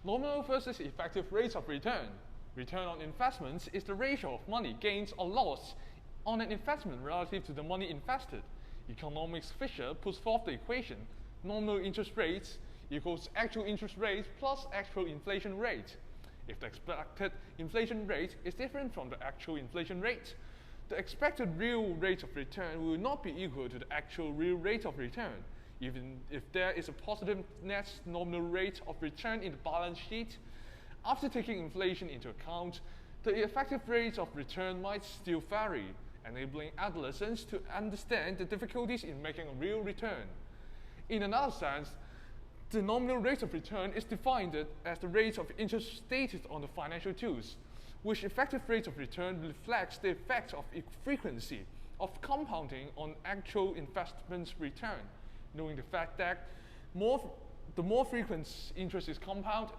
Nominal versus effective rates of return. Return on investments is the ratio of money gained or lost on an investment relative to the money invested. Economics Fisher puts forth the equation nominal interest rates equals actual interest rate plus actual inflation rate. If the expected inflation rate is different from the actual inflation rate, the expected real rate of return will not be equal to the actual real rate of return. Even if there is a positive net nominal rate of return in the balance sheet, after taking inflation into account, the effective rate of return might still vary, enabling adolescents to understand the difficulties in making a real return. In another sense, the nominal rate of return is defined as the rate of interest stated on the financial tools, which effective rate of return reflects the effect of frequency of compounding on actual investment return. Knowing the fact that the more frequent interest is compounded,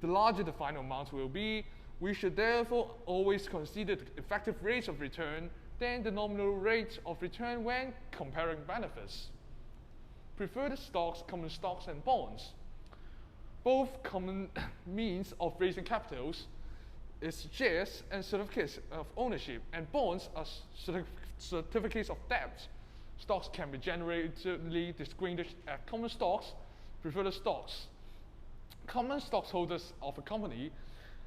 the larger the final amount will be, we should therefore always consider the effective rate of return than the nominal rate of return when comparing benefits. Preferred stocks, common stocks, and bonds. Both common means of raising capitals is shares and certificates of ownership, and bonds are certificates of debt. Stocks can be generally distinguished as common stocks, preferred stocks. Common stockholders of a company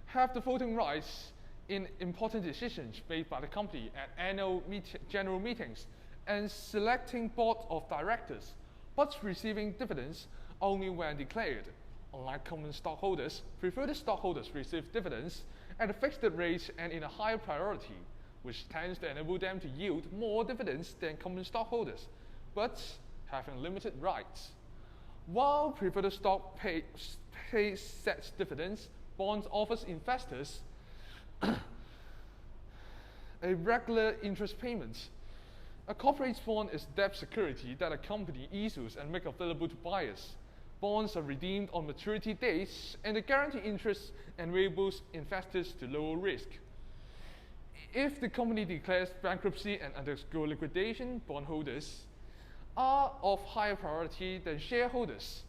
have the voting rights in important decisions made by the company at annual general meetings and selecting board of directors, but receiving dividends only when declared. Unlike common stockholders, preferred stockholders receive dividends at a fixed rate and in a higher priority, which tends to enable them to yield more dividends than common stockholders, but having limited rights. While preferred stock pays set dividends, bonds offers investors a regular interest payment. A corporate bond is debt security that a company issues and makes available to buyers. Bonds are redeemed on maturity dates, and the guaranteed interest enables investors to lower risk. If the company declares bankruptcy and undergo liquidation, bondholders are of higher priority than shareholders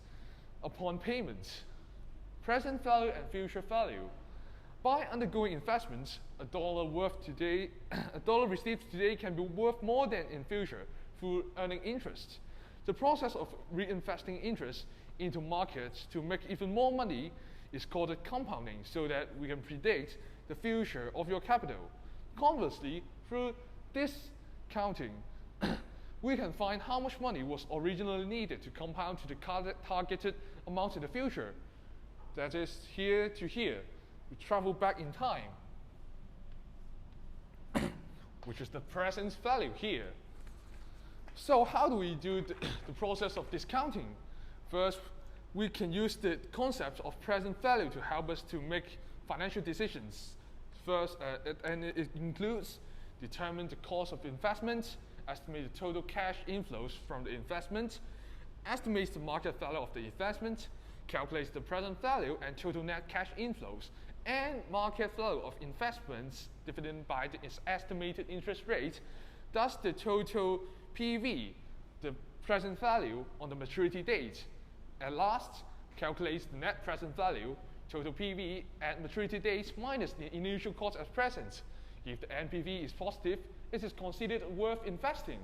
upon payment. Present value and future value. By undergoing investments, a dollar received today can be worth more than in future through earning interest. The process of reinvesting interest into markets to make even more money is called compounding, so that we can predict the future of your capital. Conversely, through discounting, we can find how much money was originally needed to compound to the targeted amount in the future. That is, here to here. We travel back in time, which is the present value here. So how do we do the process of discounting? First, we can use the concept of present value to help us to make financial decisions. First, and it includes determine the cost of investment, estimate the total cash inflows from the investment, estimate the market value of the investment, calculate the present value and total net cash inflows, and market value of investments divided by its estimated interest rate, thus the total PV, the present value on the maturity date. At last, calculates the net present value, total PV at maturity date minus the initial cost at present. If the NPV is positive, it is considered worth investing.